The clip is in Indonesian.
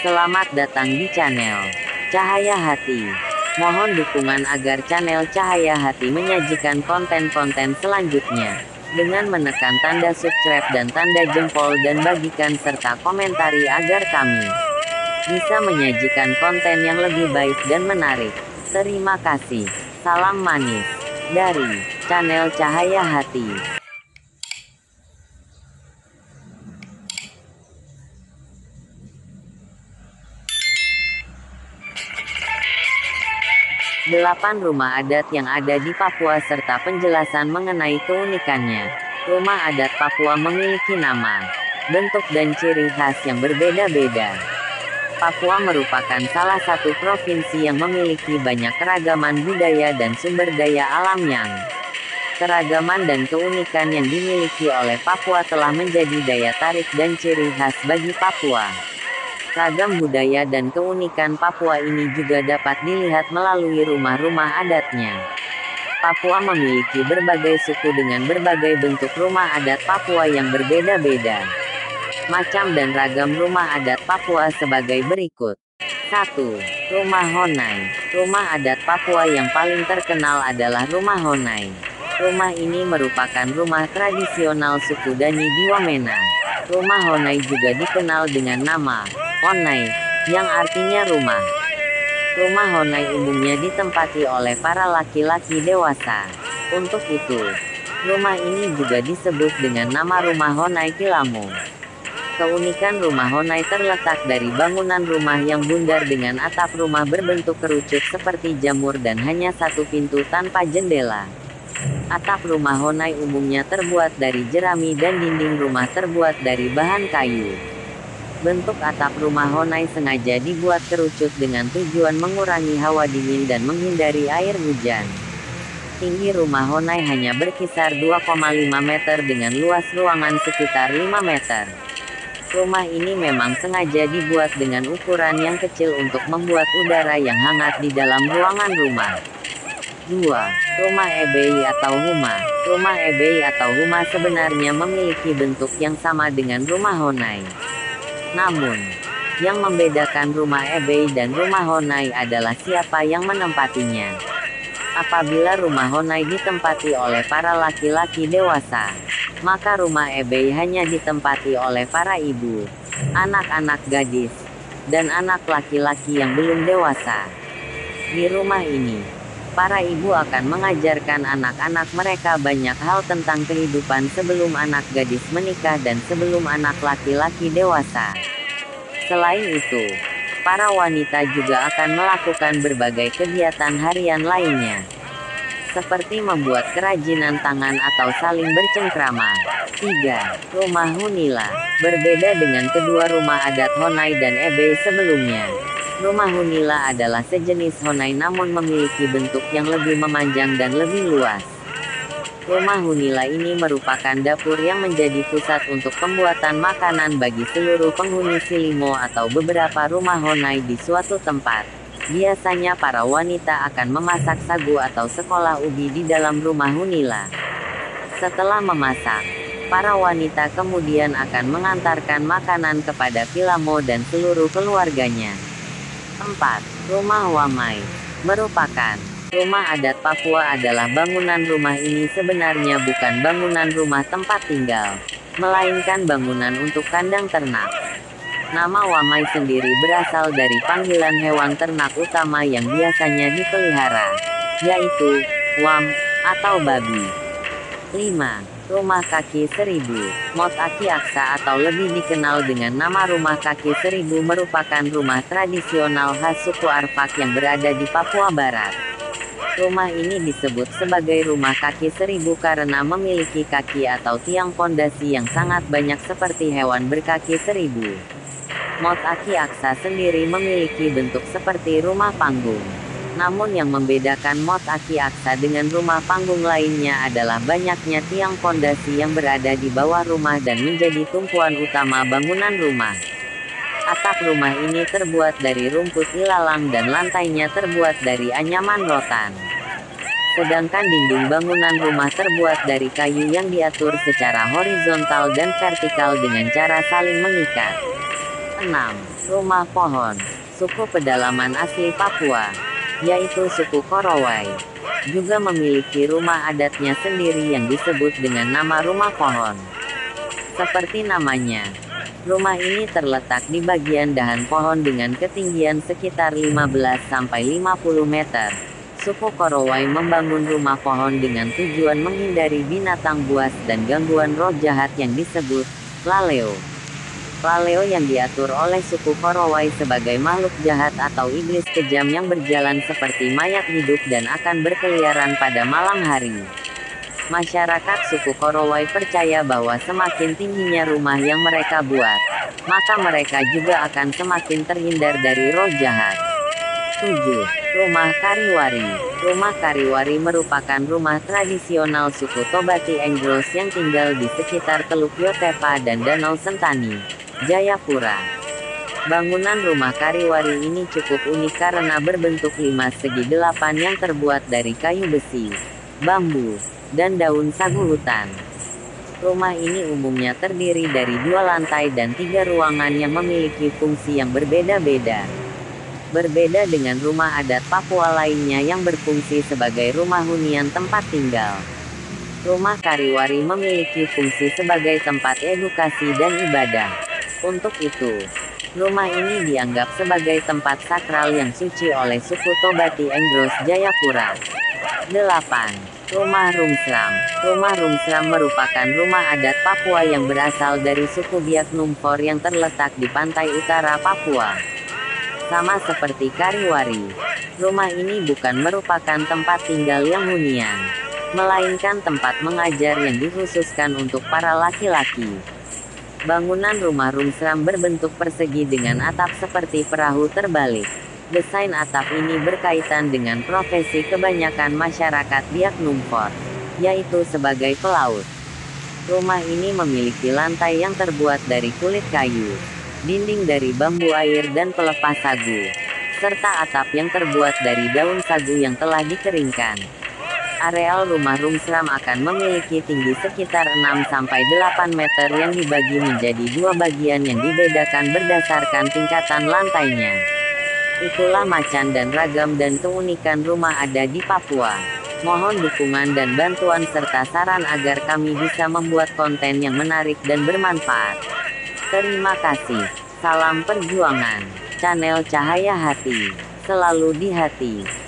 Selamat datang di channel Cahaya Hati. Mohon dukungan agar channel Cahaya Hati menyajikan konten-konten selanjutnya dengan menekan tanda subscribe dan tanda jempol dan bagikan serta komentari agar kami bisa menyajikan konten yang lebih baik dan menarik. Terima kasih. Salam manis dari channel Cahaya Hati. Delapan rumah adat yang ada di Papua serta penjelasan mengenai keunikannya. Rumah adat Papua memiliki nama, bentuk dan ciri khas yang berbeda-beda. Papua merupakan salah satu provinsi yang memiliki banyak keragaman budaya dan sumber daya alam yang keragaman dan keunikan yang dimiliki oleh Papua telah menjadi daya tarik dan ciri khas bagi Papua. Ragam budaya dan keunikan Papua ini juga dapat dilihat melalui rumah-rumah adatnya. Papua memiliki berbagai suku dengan berbagai bentuk rumah adat Papua yang berbeda-beda. Macam dan ragam rumah adat Papua sebagai berikut. 1. Rumah Honai. Rumah adat Papua yang paling terkenal adalah Rumah Honai. Rumah ini merupakan rumah tradisional suku Dani di Wamena. Rumah Honai juga dikenal dengan nama Honai, yang artinya rumah. Rumah Honai umumnya ditempati oleh para laki-laki dewasa. Untuk itu, rumah ini juga disebut dengan nama Rumah Honai Kilamo. Keunikan Rumah Honai terletak dari bangunan rumah yang bundar dengan atap rumah berbentuk kerucut seperti jamur dan hanya satu pintu tanpa jendela. Atap rumah Honai umumnya terbuat dari jerami dan dinding rumah terbuat dari bahan kayu. Bentuk atap rumah Honai sengaja dibuat kerucut dengan tujuan mengurangi hawa dingin dan menghindari air hujan. Tinggi rumah Honai hanya berkisar 2,5 meter dengan luas ruangan sekitar 5 meter. Rumah ini memang sengaja dibuat dengan ukuran yang kecil untuk membuat udara yang hangat di dalam ruangan rumah. 2. Rumah Ebei atau Huma. Rumah Ebei atau Huma sebenarnya memiliki bentuk yang sama dengan rumah Honai. Namun, yang membedakan rumah Ebei dan rumah Honai adalah siapa yang menempatinya. Apabila rumah Honai ditempati oleh para laki-laki dewasa, maka rumah Ebei hanya ditempati oleh para ibu, anak-anak gadis, dan anak laki-laki yang belum dewasa. Di rumah ini, para ibu akan mengajarkan anak-anak mereka banyak hal tentang kehidupan sebelum anak gadis menikah dan sebelum anak laki-laki dewasa. Selain itu, para wanita juga akan melakukan berbagai kegiatan harian lainnya, seperti membuat kerajinan tangan atau saling bercengkrama. 3. Rumah Hunila. Berbeda dengan kedua rumah adat Honai dan Ebei sebelumnya, Rumah Hunila adalah sejenis Honai namun memiliki bentuk yang lebih memanjang dan lebih luas. Rumah Hunila ini merupakan dapur yang menjadi pusat untuk pembuatan makanan bagi seluruh penghuni Silimo atau beberapa rumah Honai di suatu tempat. Biasanya para wanita akan memasak sagu atau sekolah ubi di dalam rumah Hunila. Setelah memasak, para wanita kemudian akan mengantarkan makanan kepada Kilamo dan seluruh keluarganya. 4. Rumah Wamai. Merupakan rumah adat Papua adalah bangunan rumah ini sebenarnya bukan bangunan rumah tempat tinggal, melainkan bangunan untuk kandang ternak. Nama Wamai sendiri berasal dari panggilan hewan ternak utama yang biasanya dipelihara, yaitu wam atau babi. 5. Rumah Kaki Seribu. Mot Aki Aksa atau lebih dikenal dengan nama Rumah Kaki Seribu merupakan rumah tradisional khas suku Arfak yang berada di Papua Barat. Rumah ini disebut sebagai Rumah Kaki Seribu karena memiliki kaki atau tiang pondasi yang sangat banyak seperti hewan berkaki seribu. Mot Aki Aksa sendiri memiliki bentuk seperti rumah panggung. Namun yang membedakan Mot Aki Aksa dengan rumah panggung lainnya adalah banyaknya tiang pondasi yang berada di bawah rumah dan menjadi tumpuan utama bangunan rumah. Atap rumah ini terbuat dari rumput ilalang dan lantainya terbuat dari anyaman rotan. Sedangkan dinding bangunan rumah terbuat dari kayu yang diatur secara horizontal dan vertikal dengan cara saling mengikat. 6. Rumah pohon. Suku pedalaman asli Papua, yaitu suku Korowai, juga memiliki rumah adatnya sendiri yang disebut dengan nama rumah pohon. Seperti namanya, rumah ini terletak di bagian dahan pohon dengan ketinggian sekitar 15–50 meter. Suku Korowai membangun rumah pohon dengan tujuan menghindari binatang buas dan gangguan roh jahat yang disebut laleo. Laleo yang diatur oleh suku Korowai sebagai makhluk jahat atau iblis kejam yang berjalan seperti mayat hidup dan akan berkeliaran pada malam hari. Masyarakat suku Korowai percaya bahwa semakin tingginya rumah yang mereka buat, maka mereka juga akan semakin terhindar dari roh jahat. 7. Rumah Kariwari. Rumah Kariwari merupakan rumah tradisional suku Tobati Enggros yang tinggal di sekitar Teluk Yotepa dan Danau Sentani, Jayapura. Bangunan rumah Kariwari ini cukup unik karena berbentuk 5 segi 8 yang terbuat dari kayu besi, bambu, dan daun sagu hutan. Rumah ini umumnya terdiri dari 2 lantai dan 3 ruangan yang memiliki fungsi yang berbeda-beda. Berbeda dengan rumah adat Papua lainnya yang berfungsi sebagai rumah hunian tempat tinggal. Rumah Kariwari memiliki fungsi sebagai tempat edukasi dan ibadah. Untuk itu, rumah ini dianggap sebagai tempat sakral yang suci oleh suku Tobati Enggros Jayapura. 8. Rumah Rumsram. Rumah Rumsram merupakan rumah adat Papua yang berasal dari suku Biak Numfor yang terletak di pantai utara Papua. Sama seperti Kariwari, rumah ini bukan merupakan tempat tinggal yang hunian, melainkan tempat mengajar yang dikhususkan untuk para laki-laki. Bangunan rumah Rumsram berbentuk persegi dengan atap seperti perahu terbalik. Desain atap ini berkaitan dengan profesi kebanyakan masyarakat Biak Numfor, yaitu sebagai pelaut. Rumah ini memiliki lantai yang terbuat dari kulit kayu, dinding dari bambu air dan pelepas sagu, serta atap yang terbuat dari daun sagu yang telah dikeringkan. Areal rumah Rumsram akan memiliki tinggi sekitar 6–8 meter yang dibagi menjadi 2 bagian yang dibedakan berdasarkan tingkatan lantainya. Itulah macan dan ragam dan keunikan rumah ada di Papua. Mohon dukungan dan bantuan serta saran agar kami bisa membuat konten yang menarik dan bermanfaat. Terima kasih. Salam perjuangan. Channel Cahaya Hati. Selalu di hati.